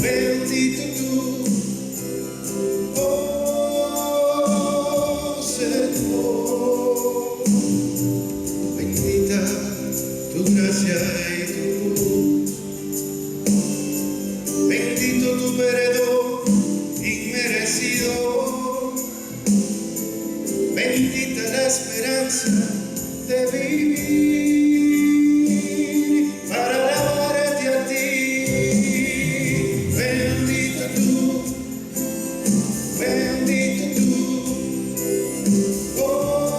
bendito tú, oh Señor, bendita tu gracia y tu cruz, bendito tu perdón inmerecido, bendita la esperanza de vivir para alabarte a ti. Bendito tú, oh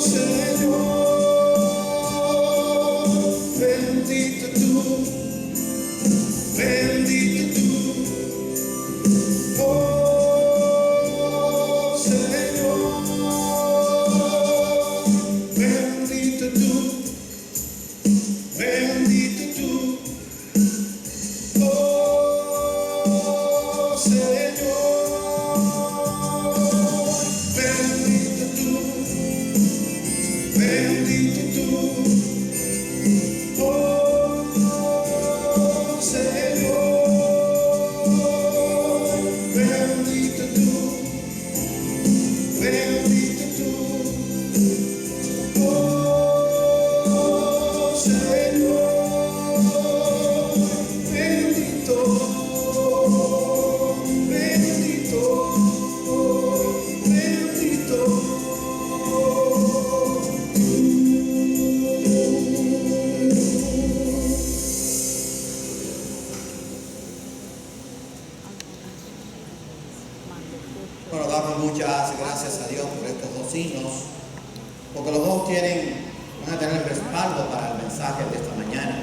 Señor, bendito tú, oh Señor, bendito tú, oh Señor, bendito tú, oh Señor, bendito tú, oh Señor, bendito, Bueno, damos muchas gracias a Dios por estos dos himnos, porque los dos van a tener respaldo para el mensaje de esta mañana.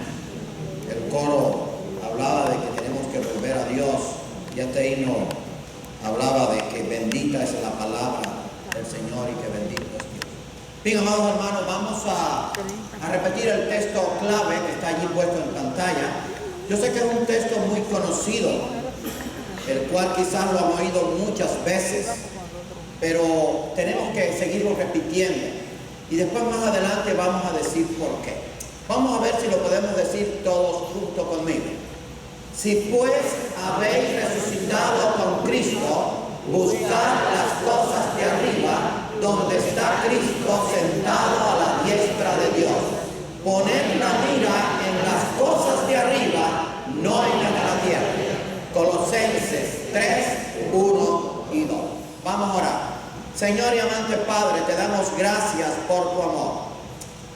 El coro hablaba de que tenemos que volver a Dios, y este himno hablaba de que bendita es la palabra del Señor y que bendito es Dios. Bien, amados hermanos, vamos a repetir el texto clave que está allí puesto en pantalla. Yo sé que es un texto muy conocido, el cual quizás lo han oído muchas veces, pero tenemos que seguirlo repitiendo. Y después más adelante vamos a decir por qué. Vamos a ver si lo podemos decir todos juntos conmigo. Si pues habéis resucitado con Cristo, buscad las cosas de arriba, donde está Cristo sentado a la diestra de Dios. Poned la mira en las cosas de arriba, no en las de la tierra. Colosenses 3, 1 y 2. Vamos a orar. Señor y amante Padre, te damos gracias por tu amor.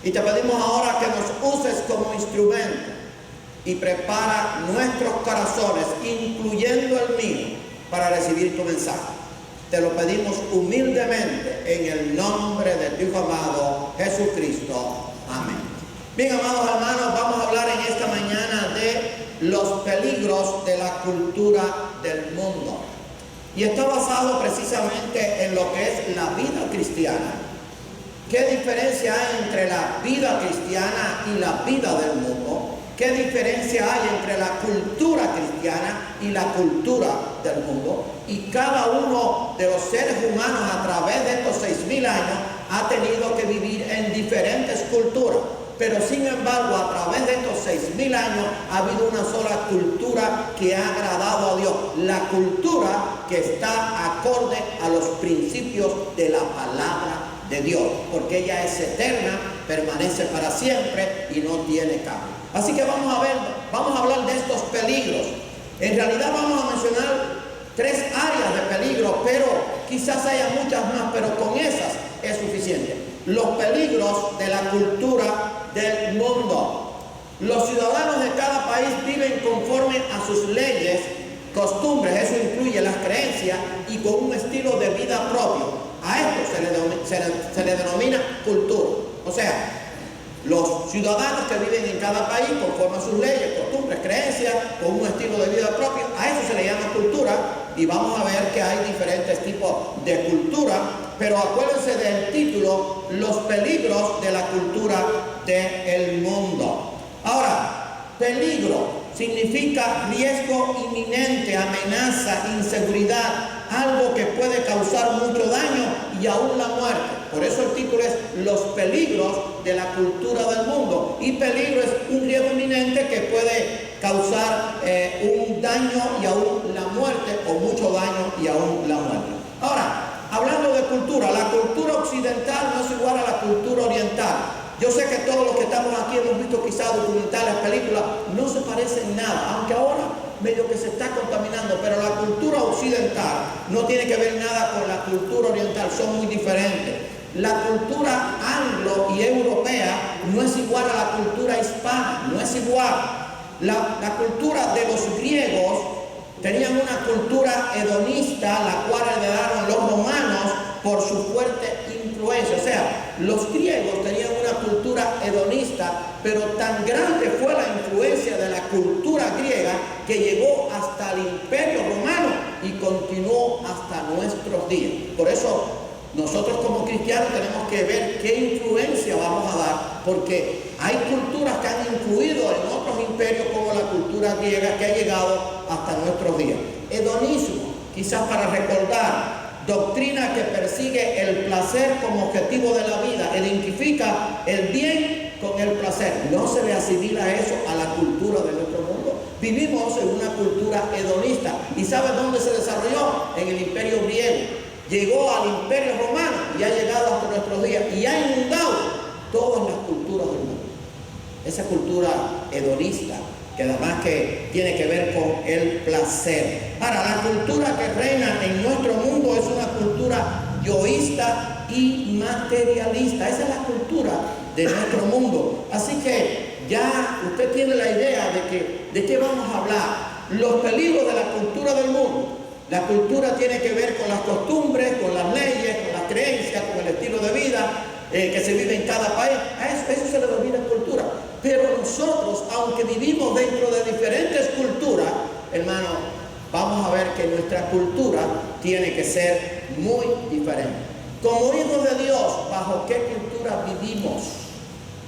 Y te pedimos ahora que nos uses como instrumento y prepara nuestros corazones, incluyendo el mío, para recibir tu mensaje. Te lo pedimos humildemente en el nombre de tu Hijo amado, Jesucristo. Amén. Bien, amados hermanos, vamos a hablar en esta mañana de los peligros de la cultura del mundo. Y está basado precisamente en lo que es la vida cristiana. ¿Qué diferencia hay entre la vida cristiana y la vida del mundo? ¿Qué diferencia hay entre la cultura cristiana y la cultura del mundo? Y cada uno de los seres humanos a través de estos 6.000 años ha tenido que vivir en diferentes culturas. Pero sin embargo, a través de estos 6.000 años ha habido una sola cultura que ha agradado a Dios. La cultura que está acorde a los principios de la palabra de Dios. Porque ella es eterna, permanece para siempre y no tiene cambio. Así que vamos a hablar de estos peligros. En realidad vamos a mencionar 3 áreas de peligro, pero quizás haya muchas más, pero con esas es suficiente. Los peligros de la cultura del mundo. Los ciudadanos de cada país viven conforme a sus leyes, costumbres, eso incluye las creencias, y con un estilo de vida propio. A esto se le denomina cultura. O sea, los ciudadanos que viven en cada país conforme a sus leyes, costumbres, creencias, con un estilo de vida propio, a eso se le llama cultura. Y vamos a ver que hay diferentes tipos de cultura, pero acuérdense del título, los peligros de la cultura del mundo. Ahora, peligro significa riesgo inminente, amenaza, inseguridad, algo que puede causar mucho daño y aún la muerte. Por eso el título es Los peligros de la cultura del mundo. Y peligro es un riesgo inminente que puede causar un daño y aún la muerte, o mucho daño y aún la muerte. Ahora, hablando de cultura, la cultura occidental no es igual a la cultura oriental. Yo sé que todos los que estamos aquí hemos visto quizás documentales, películas, no se parecen nada, aunque ahora medio que se está contaminando, pero la cultura occidental no tiene que ver nada con la cultura oriental, son muy diferentes. La cultura anglo y europea no es igual a la cultura hispana, no es igual. La cultura de los griegos tenían una cultura hedonista, la cual heredaron los romanos por su fuerte influencia. O sea, los griegos tenían una cultura hedonista, pero tan grande fue la influencia de la cultura griega que llegó hasta el Imperio Romano y continuó hasta nuestros días. Por eso nosotros como cristianos tenemos que ver qué influencia vamos a dar, porque hay culturas que han influido en otros imperios, como la cultura griega, que ha llegado hasta nuestros días. Hedonismo, quizás para recordar, doctrina que persigue el placer como objetivo de la vida, identifica el bien con el placer. No se le asimila eso a la cultura de nuestro mundo. Vivimos en una cultura hedonista. ¿Y sabe dónde se desarrolló? En el imperio griego. Llegó al imperio romano y ha llegado hasta nuestros días y ha inundado todas las culturas del mundo. Esa cultura hedonista, que además que tiene que ver con el placer. Ahora, la cultura que reina en nuestro mundo es una cultura yoísta y materialista. Esa es la cultura de nuestro mundo. Así que ya usted tiene la idea de qué vamos a hablar. Los peligros de la cultura del mundo. La cultura tiene que ver con las costumbres, con las leyes, con las creencias, con el estilo de vida que se vive en cada país. A eso se le denomina cultura. Pero nosotros, aunque vivimos dentro de diferentes culturas, hermano, vamos a ver que nuestra cultura tiene que ser muy diferente. Como hijos de Dios, ¿bajo qué cultura vivimos?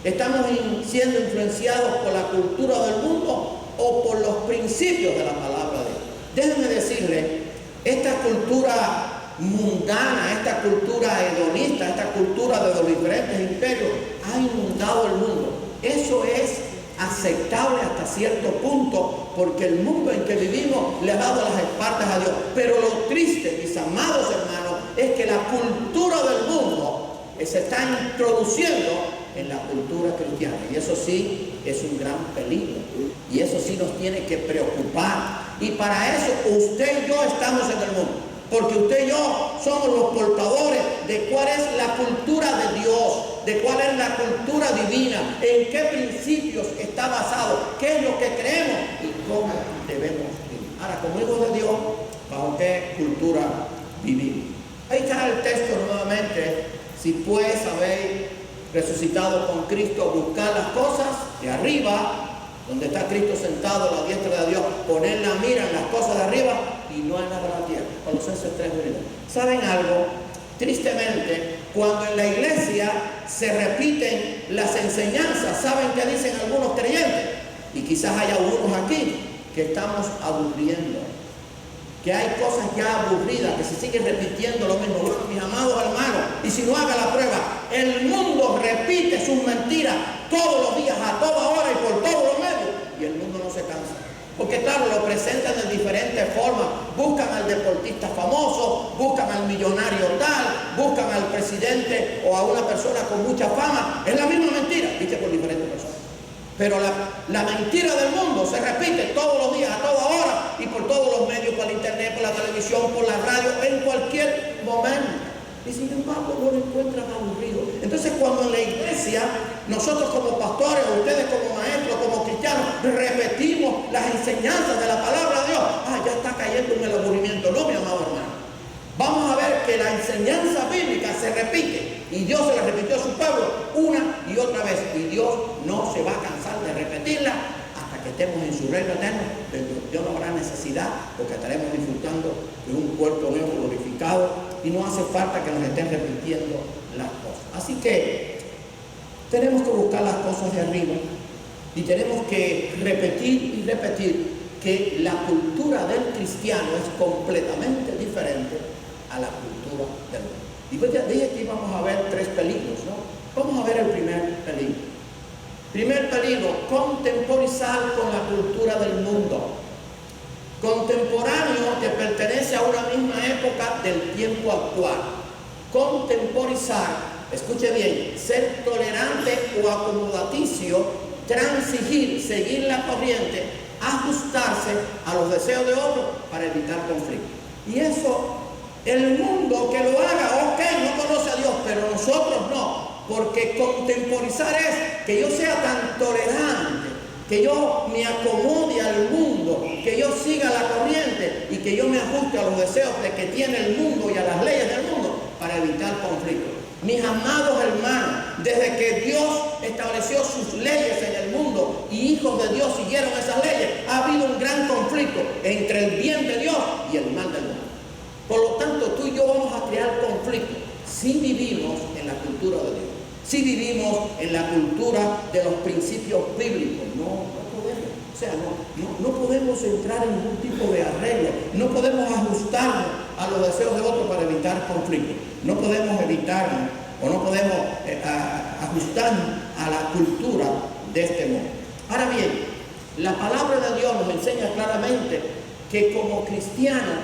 ¿Estamos siendo influenciados por la cultura del mundo o por los principios de la palabra de Dios? Déjenme decirle, esta cultura mundana, esta cultura hedonista, esta cultura de los diferentes imperios ha inundado el mundo. Eso es aceptable hasta cierto punto, porque el mundo en que vivimos le ha dado las espaldas a Dios. Pero lo triste, mis amados hermanos, es que la cultura del mundo se está introduciendo en la cultura cristiana, y eso sí es un gran peligro, y eso sí nos tiene que preocupar. Y para eso usted y yo estamos en el mundo, porque usted y yo somos los portadores de cuál es la cultura de Dios, de cuál es la cultura divina, en qué principios está basado, qué es lo que creemos y cómo debemos vivir. Ahora, como hijos de Dios, ¿bajo qué cultura vivimos? Ahí está el texto nuevamente. Si pues habéis resucitado con Cristo, buscar las cosas de arriba, donde está Cristo sentado a la diestra de Dios, poner la mira en las cosas de arriba y no en las de la tierra. Colosenses 3:1. ¿Saben algo? Tristemente, cuando en la iglesia se repiten las enseñanzas, ¿saben qué dicen algunos creyentes? Y quizás haya algunos aquí que estamos aburriendo, que hay cosas ya aburridas, que se siguen repitiendo lo mismo. Bueno, mis amados hermanos, y si no haga la prueba, el mundo repite sus mentiras todos los días, a toda hora y por todos los medios, y el mundo no se cansa. Porque claro, lo presentan de diferentes formas. Buscan al deportista famoso, buscan al millonario tal, buscan al presidente o a una persona con mucha fama. Es la misma mentira, dicha por diferentes personas. Pero la mentira del mundo se repite todos los días, a toda hora, y por todos los medios, por la internet, por la televisión, por la radio, en cualquier momento. Y sin embargo no lo encuentran aburrido. Entonces, cuando en la iglesia, nosotros como pastores, o ustedes como maestros, como cristianos, repetimos las enseñanzas de la palabra de Dios, ya está cayendo en el aburrimiento. No, mi amado hermano. Vamos a ver que la enseñanza bíblica se repite, y Dios se la repitió a su pueblo una y otra vez, y Dios no se va a cansar de repetirla hasta que estemos en su reino eterno. Dios no habrá necesidad, porque estaremos disfrutando de un cuerpo nuevo glorificado, y no hace falta que nos estén repitiendo las cosas. Así que tenemos que buscar las cosas de arriba, y tenemos que repetir y repetir que la cultura del cristiano es completamente diferente a la cultura del mundo. Y pues ya dije que íbamos a ver tres peligros, ¿no? Vamos a ver el primer peligro. Primer peligro, contemporizar con la cultura del mundo. Contemporáneo que pertenece a una misma época del tiempo actual. Contemporizar, escuche bien, ser tolerante o acomodaticio, transigir, seguir la corriente, ajustarse a los deseos de otros para evitar conflicto. Y eso, el mundo que lo haga, ok, no conoce a Dios, pero nosotros no, porque contemporizar es que yo sea tan tolerante, que yo me acomode al mundo, que yo siga la corriente y que yo me ajuste a los deseos de que tiene el mundo y a las leyes del mundo para evitar conflicto. Mis amados hermanos, desde que Dios estableció sus leyes en el mundo y hijos de Dios siguieron esas leyes, ha habido un gran conflicto entre el bien de Dios y el mal del mundo. Por lo tanto, tú y yo vamos a crear conflicto si vivimos en la cultura de Dios, si vivimos en la cultura de los principios bíblicos. No podemos. O sea, no podemos entrar en ningún tipo de arreglo, no podemos ajustarnos a los deseos de otros para evitar conflicto. No podemos evitarnos o no podemos ajustarnos a la cultura de este mundo. Ahora bien, la palabra de Dios nos enseña claramente que como cristianos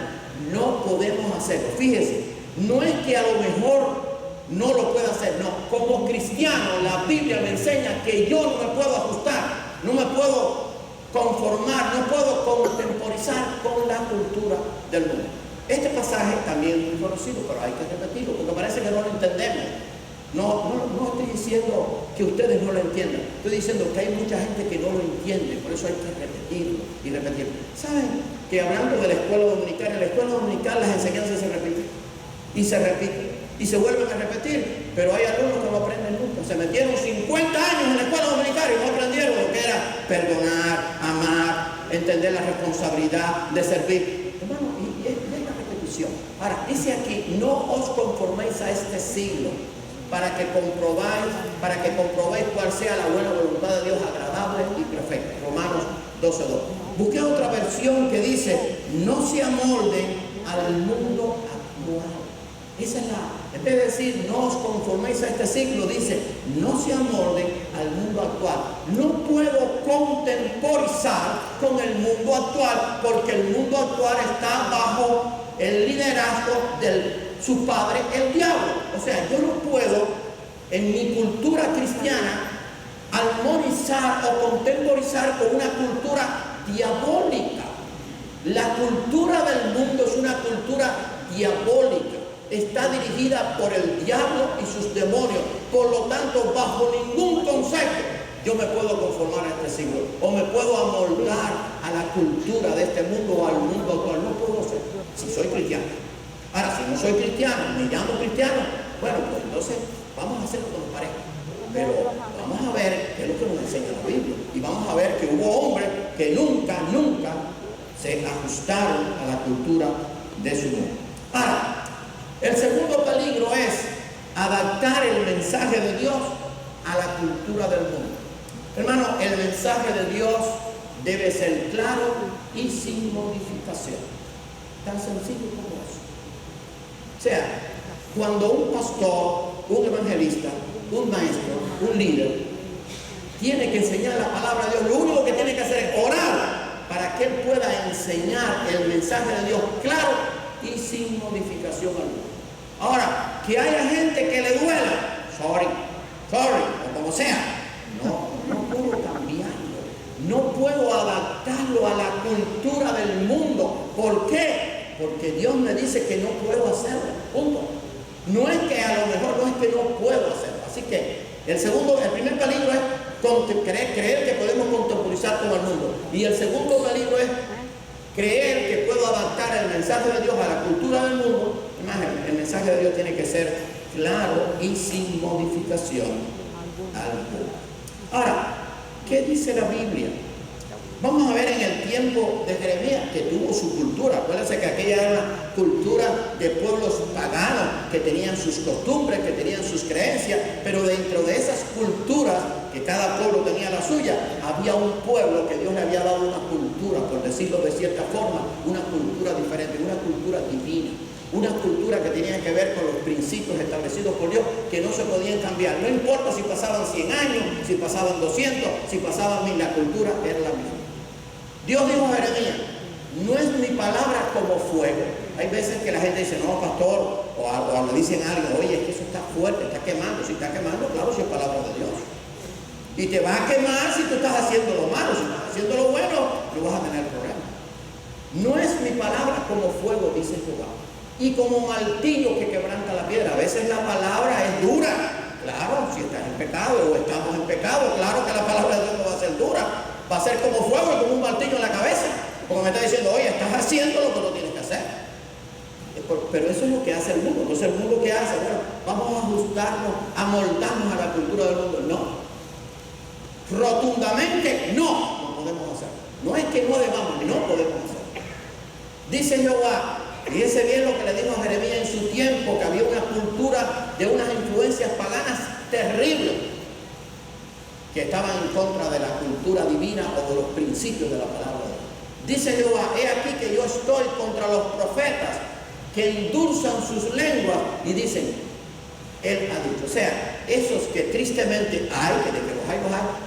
no podemos hacerlo. Fíjese, no es que a lo mejor no lo pueda hacer, no. Como cristiano, la Biblia me enseña que yo no me puedo ajustar, no me puedo conformar, no puedo contemporizar con la cultura del mundo. Este pasaje también es muy conocido, pero hay que repetirlo, porque parece que no lo entendemos. No estoy diciendo que ustedes no lo entiendan, estoy diciendo que hay mucha gente que no lo entiende, por eso hay que repetirlo y repetirlo. ¿Saben que hablando de la escuela dominical, en la escuela dominical las enseñanzas se repiten y se repiten y se vuelven a repetir, pero hay alumnos que no aprenden nunca? Se metieron 50 años en la escuela dominical y no aprendieron lo que era perdonar, amar, entender la responsabilidad de servir. Hermano, y es la repetición. Ahora, dice aquí, no os conforméis a este siglo, para que comprobéis cuál sea la buena voluntad de Dios, agradable y perfecta. Romanos 12:2. Busqué otra versión que dice, no se amolden al mundo actual. Esa es en vez de decir, no os conforméis a este siglo, dice, no se amolden al mundo actual. No puedo contemporizar con el mundo actual, porque el mundo actual está bajo el liderazgo de su padre, el diablo. O sea, yo no puedo, en mi cultura cristiana, armonizar o contemporizar con una cultura diabólica. La cultura del mundo es una cultura diabólica. Está dirigida por el diablo y sus demonios. Por lo tanto, bajo ningún concepto yo me puedo conformar a este siglo o me puedo amoldar a la cultura de este mundo o al mundo actual. No puedo ser, si soy cristiano. Ahora, si no soy cristiano, me llamo cristiano, bueno, pues entonces vamos a hacerlo como pareja. Pero vamos a ver qué es lo que nos enseña la Biblia. Y vamos a ver que hubo hombres que nunca se ajustaron a la cultura de su mundo. Ahora, el segundo peligro es adaptar el mensaje de Dios a la cultura del mundo. Hermano, el mensaje de Dios debe ser claro y sin modificación. Tan sencillo como eso. O sea, cuando un pastor, un evangelista, un maestro, un líder, tiene que enseñar la palabra de Dios, lo único que tiene que hacer es orar para que él pueda enseñar el mensaje de Dios claro y sin modificación alguna. Ahora, que haya gente que le duela, sorry, o como sea, no puedo cambiarlo, no puedo adaptarlo a la cultura del mundo. ¿Por qué? Porque Dios me dice que no puedo hacerlo, punto. No es que a lo mejor no es que no puedo hacerlo. Así que el primer peligro es creer que podemos contemporizar con el mundo. Y el segundo peligro es creer que puedo adaptar el mensaje de Dios a la cultura del mundo. El mensaje de Dios tiene que ser claro y sin modificación alguna. Ahora, ¿qué dice la Biblia? Vamos a ver en el tiempo de Jeremías, que tuvo su cultura. Acuérdense que aquella era una cultura de pueblos paganos, que tenían sus costumbres, que tenían sus creencias, pero dentro de esas culturas, que cada pueblo tenía la suya, había un pueblo que Dios le había dado una cultura, por decirlo de cierta forma, una cultura diferente, una cultura divina. Una cultura que tenía que ver con los principios establecidos por Dios, que no se podían cambiar. No importa si pasaban 100 años, si pasaban 200, si pasaban 1000, la cultura era la misma. Dios dijo a Jeremías, no es mi palabra como fuego. Hay veces que la gente dice, no, pastor, o le dicen a alguien, oye, es que eso está fuerte, está quemando. Si está quemando, claro, si es palabra de Dios. Y te va a quemar si tú estás haciendo lo malo. Si estás haciendo lo bueno, no vas a tener problemas. No es mi palabra como fuego, dice Jehová, y como martillo que quebranta la piedra. A veces la palabra es dura. Claro, si estás en pecado o estamos en pecado, claro que la palabra de Dios no va a ser dura. Va a ser como fuego y como un martillo en la cabeza. Porque me está diciendo, oye, estás haciendo lo que no tienes que hacer. Pero eso es lo que hace el mundo. Entonces el mundo, ¿qué hace? Bueno, vamos a ajustarnos, a moldarnos a la cultura del mundo. No. Rotundamente no podemos hacer. No es que no debamos, no podemos hacer. Dice Jehová, fíjense bien lo que le dijo a Jeremías en su tiempo, que había una cultura de unas influencias paganas terribles que estaban en contra de la cultura divina o de los principios de la palabra de Dios. Dice Jehová, he aquí que yo estoy contra los profetas que endulzan sus lenguas y dicen, él ha dicho. O sea, esos que tristemente hay,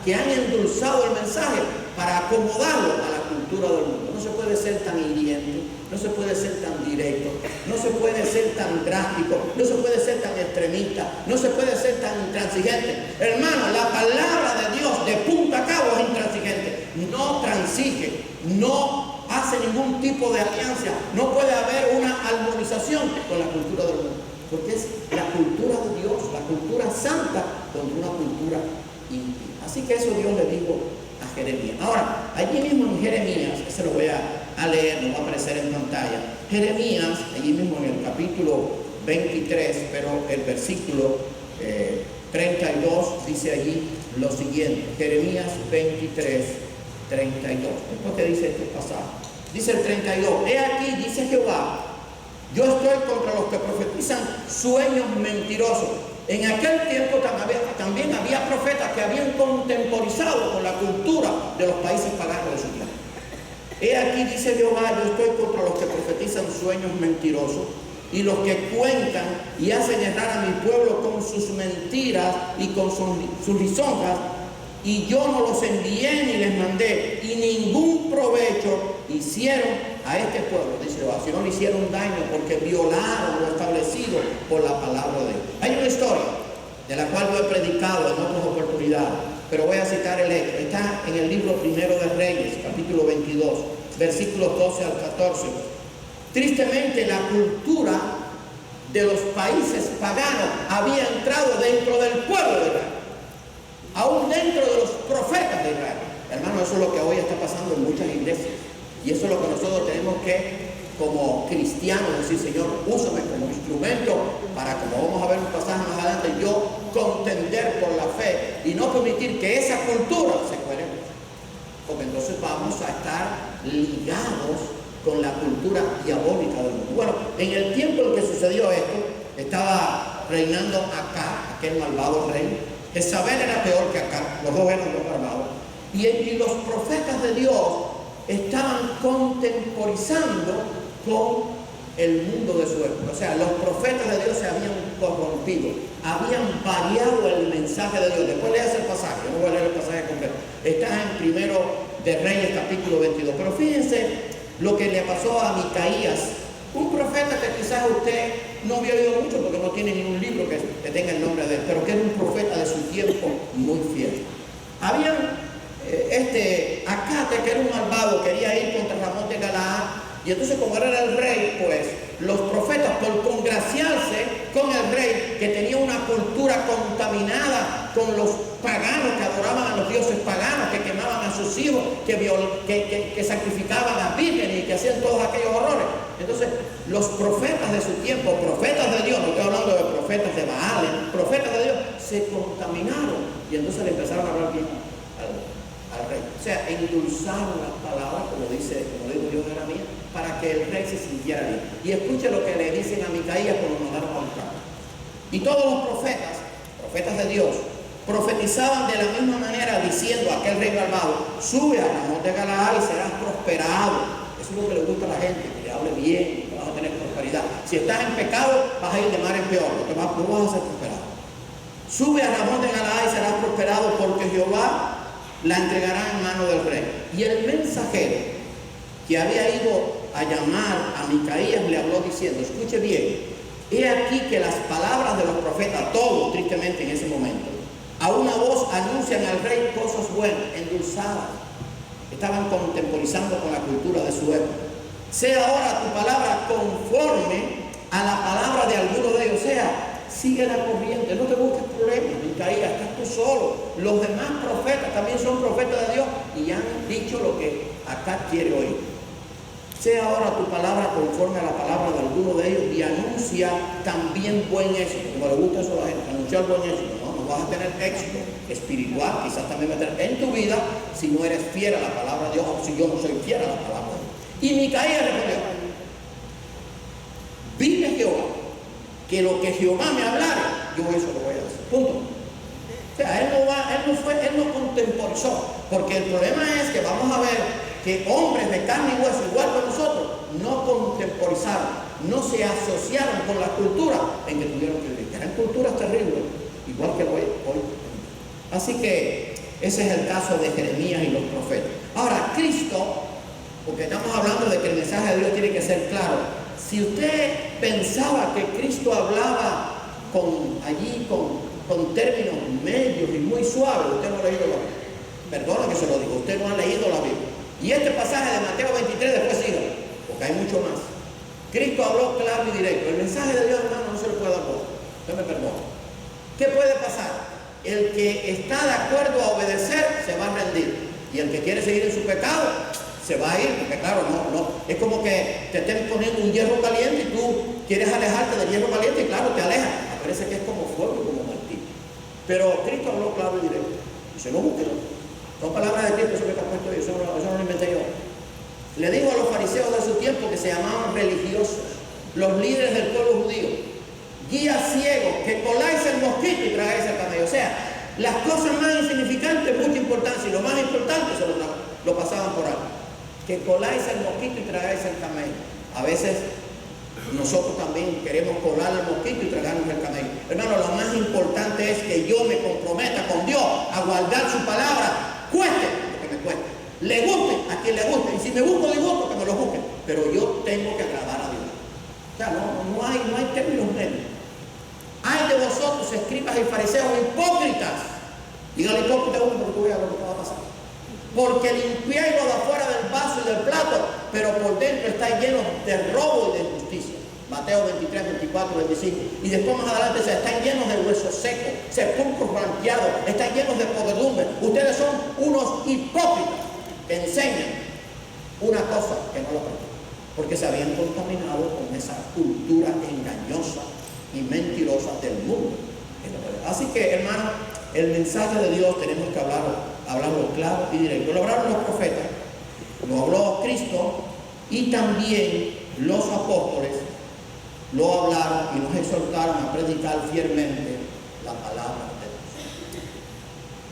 que han endulzado el mensaje para acomodarlo a la cultura del mundo. No se puede ser tan hiriente, no se puede ser tan directo, no se puede ser tan drástico, no se puede ser tan extremista, no se puede ser tan intransigente. Hermano, la palabra de Dios de punta a cabo es intransigente, no transige, no hace ningún tipo de alianza, no puede haber una armonización con la cultura del mundo, porque es la cultura de Dios, la cultura santa contra una cultura impía. Así que eso Dios le dijo a Jeremías. Ahora, allí mismo en Jeremías, se lo voy a leer, no va a aparecer en pantalla. Jeremías, allí mismo en el capítulo 23, pero el versículo 32 dice allí lo siguiente. Jeremías 23, 32. Después que dice este pasaje. Dice el 32. He aquí, dice Jehová, yo estoy contra los que profetizan sueños mentirosos. En aquel tiempo también había profetas que habían contemporizado con la cultura de los países paganos de su tiempo. He aquí, dice Jehová, yo estoy contra los que profetizan sueños mentirosos y los que cuentan y hacen errar a mi pueblo con sus mentiras y con sus lisonjas, y yo no los envié ni les mandé, y ningún provecho hicieron a este pueblo, dice Jehová, sino le hicieron daño porque violaron lo establecido por la palabra de Dios. Hay una historia de la cual yo he predicado en otras oportunidades, pero voy a citar el hecho. Está en el libro Primero de Reyes, capítulo 22, versículos 12 al 14. Tristemente, la cultura de los países paganos había entrado dentro del pueblo de Israel, aún dentro de los profetas de Israel. Hermano, eso es lo que hoy está pasando en muchas iglesias. Y eso es lo que nosotros tenemos que, como cristianos, decir, Señor, úsame como instrumento para, como vamos a ver un pasaje más adelante, yo contender por la fe y no permitir que esa cultura se cuele. Porque entonces vamos a estar ligados con la cultura diabólica del mundo. Bueno, en el tiempo en que sucedió esto, estaba reinando Acab, aquel malvado rey. Jezabel era peor que Acab, los dos eran dos malvados. Y los profetas de Dios estaban contemporizando con el mundo de su época. O sea, los profetas de Dios se habían corrompido, habían variado el mensaje de Dios. Después leas el pasaje, yo no voy a leer el pasaje completo. Está en Primero de Reyes, capítulo 22. Pero fíjense lo que le pasó a Micaías, un profeta que quizás usted no había oído mucho porque no tiene ningún libro que tenga el nombre de él, pero que era un profeta de su tiempo muy fiel. Habían Acate, que era un malvado, quería ir contra Ramón de Galaad, y entonces como era el rey, pues los profetas, por congraciarse con el rey, que tenía una cultura contaminada con los paganos que adoraban a los dioses paganos, que quemaban a sus hijos, que sacrificaban a vírgenes y que hacían todos aquellos horrores. Entonces los profetas de su tiempo, profetas de Dios, no estoy hablando de profetas de Baal, profetas de Dios, se contaminaron y entonces le empezaron a hablar bien al rey. O sea, endulzaron las palabras, como digo yo de la mía, para que el rey se sintiera bien. Y escuche lo que le dicen a Micaías cuando nos daron a buscar. Y todos los profetas de Dios, profetizaban de la misma manera, diciendo a aquel rey malvado, sube a Ramón de Galaad y serás prosperado. Eso es lo que le gusta a la gente, que le hable bien, que vas a tener prosperidad. Si estás en pecado, vas a ir de mal en peor, no vas a ser prosperado. Sube a Ramón de Galaad y serás prosperado, porque Jehová la entregará en mano del rey. Y el mensajero que había ido a llamar a Micaías le habló diciendo, escuche bien, he aquí que las palabras de los profetas, todos tristemente en ese momento, a una voz anuncian al rey cosas buenas, endulzadas. Estaban contemporizando con la cultura de su época. Sea ahora tu palabra conforme a la palabra de alguno de ellos. Sea, sigue la corriente, no te busques problemas, Micaías, estás tú solo. Los demás profetas también son profetas de Dios y han dicho lo que acá quiere oír. Sea ahora tu palabra conforme a la palabra de alguno de ellos y anuncia también buen éxito. Como le gusta eso a la gente, anunciar buen éxito. No vas a tener éxito espiritual, quizás también va a tener en tu vida si no eres fiel a la palabra de Dios o si yo no soy fiel a la palabra de Dios. Y Micaías respondió, vive Jehová, que lo que Jehová me hablara, yo eso lo voy a hacer. Punto. O sea, él no contemporizó, porque el problema es que vamos a ver que hombres de carne y hueso, igual que nosotros, no contemporizaron, no se asociaron con la cultura en que tuvieron que vivir. Eran culturas terribles, igual que hoy. Así que ese es el caso de Jeremías y los profetas. Ahora, Cristo, porque estamos hablando de que el mensaje de Dios tiene que ser claro. Si usted pensaba que Cristo hablaba con términos medios y muy suaves, usted no ha leído la Biblia. Perdona que se lo digo, usted no ha leído la Biblia. Y este pasaje de Mateo 23 después siga, porque hay mucho más. Cristo habló claro y directo. El mensaje de Dios, hermano, no se lo puede dar por. Usted me perdona. ¿Qué puede pasar? El que está de acuerdo a obedecer se va a rendir. Y el que quiere seguir en su pecado se va a ir, porque claro, no. Es como que te estén poniendo un hierro caliente y tú quieres alejarte del hierro caliente y claro, te alejas. Parece que es como fuego y como martillo. Pero Cristo habló claro y directo. Dice, no búsquelo. Son palabras de Cristo, eso que está puesto ahí, eso no lo inventé yo. Le dijo a los fariseos de su tiempo que se llamaban religiosos, los líderes del pueblo judío, guías ciegos, que coláis el mosquito y tragáis el camello. O sea, las cosas más insignificantes, mucha importancia, y lo más importante se lo pasaban por alto. Que coláis el mosquito y tragáis el camello. A veces nosotros también queremos colar el mosquito y tragarnos el camello. Hermano, lo más importante es que yo me comprometa con Dios a guardar su palabra, cueste lo que me cueste, le guste a quien le guste, y si me busco disgusto, que me lo busque, pero yo tengo que agradar a Dios. O sea, no hay términos medios. Hay de vosotros, escribas y fariseos hipócritas. Dígale hipócrita a uno porque tú veas lo que va a pasar. Porque limpiáis lo de afuera del vaso y del plato, pero por dentro estáis llenos de robo y de injusticia. Mateo 23, 24, 25. Y después más adelante están llenos de huesos secos, sepulcros blanqueados, están llenos de podredumbre. Ustedes son unos hipócritas que enseñan una cosa que no lo practican, porque se habían contaminado con esa cultura engañosa y mentirosa del mundo. Así que, hermano, el mensaje de Dios tenemos que hablarlo claro y directo. Lo hablaron los profetas, lo habló Cristo y también los apóstoles lo hablaron y nos exhortaron a predicar fielmente la palabra de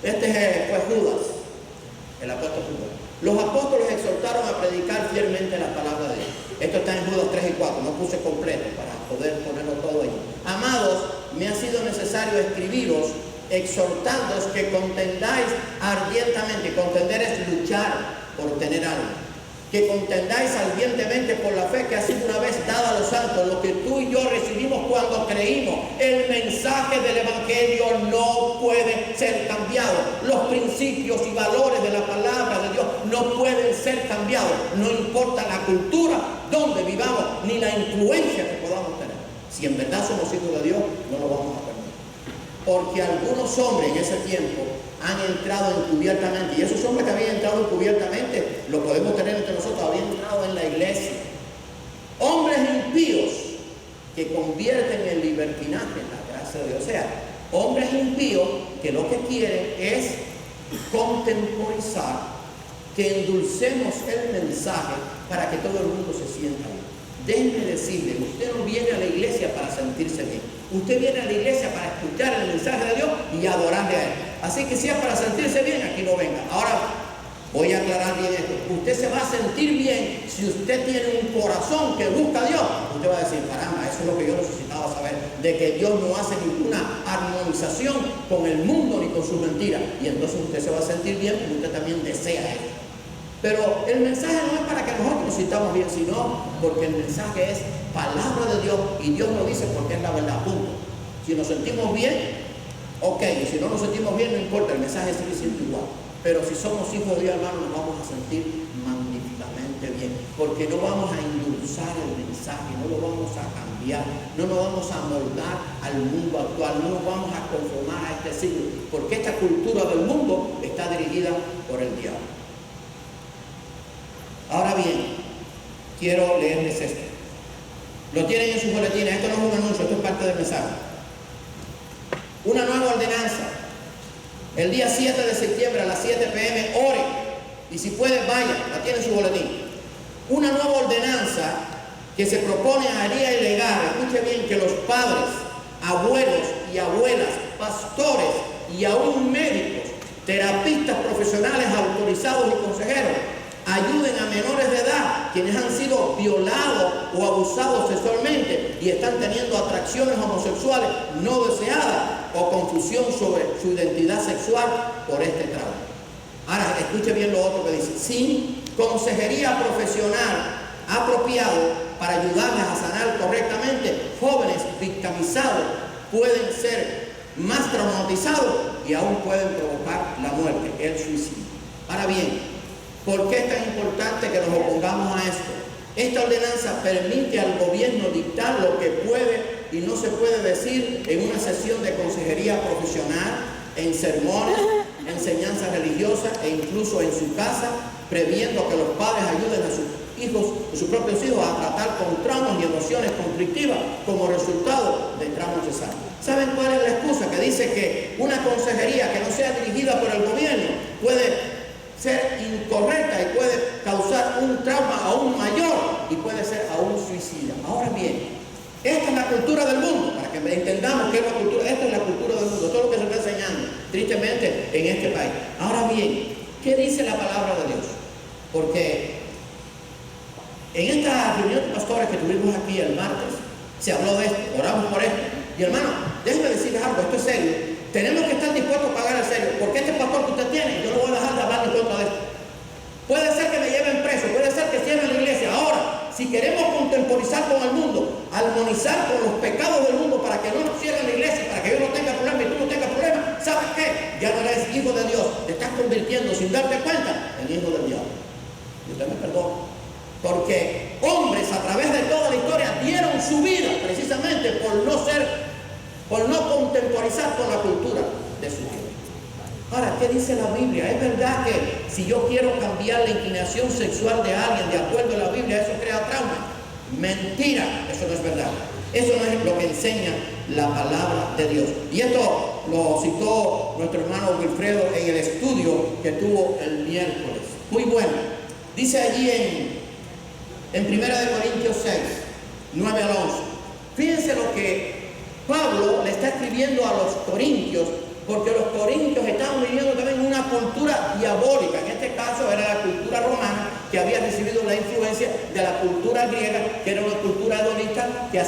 Dios. Este fue Judas, el apóstol Judas. Los apóstoles exhortaron a predicar fielmente la palabra de Dios. Esto está en Judas 3 y 4, no puse completo para poder ponerlo todo ahí. Amados, me ha sido necesario escribiros exhortándoos que contendáis ardientemente. Contender es luchar por tener algo. Que contendáis ardientemente por la fe que ha sido una vez dada a los santos, lo que tú y yo recibimos cuando creímos. El mensaje del Evangelio no puede ser cambiado. Los principios y valores de la palabra de Dios no pueden ser cambiados. No importa la cultura donde vivamos, ni la influencia que podamos tener. Si en verdad somos hijos de Dios, no lo vamos a perder. Porque algunos hombres en ese tiempo han entrado encubiertamente, y esos hombres que habían entrado encubiertamente, lo podemos tener entre nosotros, habían entrado en la iglesia. Hombres impíos que convierten el libertinaje en la gracia de Dios. O sea, hombres impíos que lo que quieren es contemporizar, que endulcemos el mensaje para que todo el mundo se sienta bien. Déjenme decirle, usted no viene a la iglesia para sentirse bien. Usted viene a la iglesia para escuchar el mensaje de Dios y adorarle a Él. Así que si es para sentirse bien, aquí no venga. Ahora voy a aclarar bien esto. Usted se va a sentir bien Si usted tiene un corazón que busca a Dios, usted va a decir, caramba, eso es lo que yo necesitaba saber, de que Dios no hace ninguna armonización con el mundo ni con sus mentiras. Y entonces usted se va a sentir bien porque usted también desea eso. Pero el mensaje no es para que nosotros nos sintamos bien, sino porque el mensaje es palabra de Dios y Dios lo dice porque es la verdad, punto. Si nos sentimos bien, ok, y si no nos sentimos bien, no importa, el mensaje sigue siendo igual. Pero si somos hijos de Dios, hermanos, nos vamos a sentir magníficamente bien, porque no vamos a endulzar el mensaje, no lo vamos a cambiar, no nos vamos a moldar al mundo actual, no nos vamos a conformar a este siglo, porque esta cultura del mundo está dirigida por el diablo. Ahora bien, quiero leerles esto. Lo tienen en sus boletines, esto no es un anuncio, esto es parte del mensaje. Una nueva ordenanza. El día 7 de septiembre a las 7 p.m. ore. Y si puede, vaya, la tiene en su boletín. Una nueva ordenanza que se propone haría ilegal, escuche bien, que los padres, abuelos y abuelas, pastores y aún médicos, terapistas profesionales autorizados y consejeros ayuden a menores de edad quienes han sido violados o abusados sexualmente y están teniendo atracciones homosexuales no deseadas o confusión sobre su identidad sexual por este trauma. Ahora, escuche bien lo otro que dice. Sin consejería profesional apropiado para ayudarles a sanar correctamente, jóvenes victimizados pueden ser más traumatizados y aún pueden provocar la muerte, el suicidio. Ahora bien, ¿por qué es tan importante que nos opongamos a esto? Esta ordenanza permite al gobierno dictar lo que puede y no se puede decir en una sesión de consejería profesional, en sermones, enseñanzas religiosas e incluso en su casa, previendo que los padres ayuden a sus hijos, a sus propios hijos a tratar con traumas y emociones conflictivas como resultado de traumas de sangre. ¿Saben cuál es la excusa? Que dice que una consejería que no sea dirigida por el gobierno puede ser incorrecta y puede causar un trauma aún mayor y puede ser aún suicida. Ahora bien, esta es la cultura del mundo, para que entendamos qué es la cultura. Esta es la cultura del mundo, todo lo que se está enseñando tristemente en este país. Ahora bien, ¿qué dice la palabra de Dios? Porque en esta reunión de pastores que tuvimos aquí el martes, se habló de esto, oramos por esto. Y hermano, déjenme decirles algo, esto es serio. Tenemos que estar dispuestos a pagar el serio, porque este pastor que usted tiene, yo no voy a dejar de hablar en contra de esto. Puede ser que me lleven preso, puede ser que cierren la iglesia. Ahora, si queremos contemporizar con el mundo, armonizar con los pecados del mundo para que no nos cierren la iglesia, para que yo no tenga problema y tú no tengas problema, ¿sabes qué? Ya no eres hijo de Dios, te estás convirtiendo sin darte cuenta en hijo del diablo. Y usted me perdona. Porque hombres a través de toda la historia dieron su vida precisamente por no contemporizar con la cultura de su tiempo. Ahora, ¿qué dice la Biblia? ¿Es verdad que si yo quiero cambiar la inclinación sexual de alguien de acuerdo a la Biblia, eso crea trauma? Mentira, eso no es verdad. Eso no es lo que enseña la palabra de Dios. Y esto lo citó nuestro hermano Wilfredo en el estudio que tuvo el miércoles. Muy bueno. Dice allí en 1 Corintios 6, 9 al 11. Fíjense lo que Pablo le está escribiendo a los corintios, porque los corintios estaban viviendo también una cultura diabólica. En este caso era la cultura romana, que había recibido la influencia de la cultura griega, que era una cultura hedonista que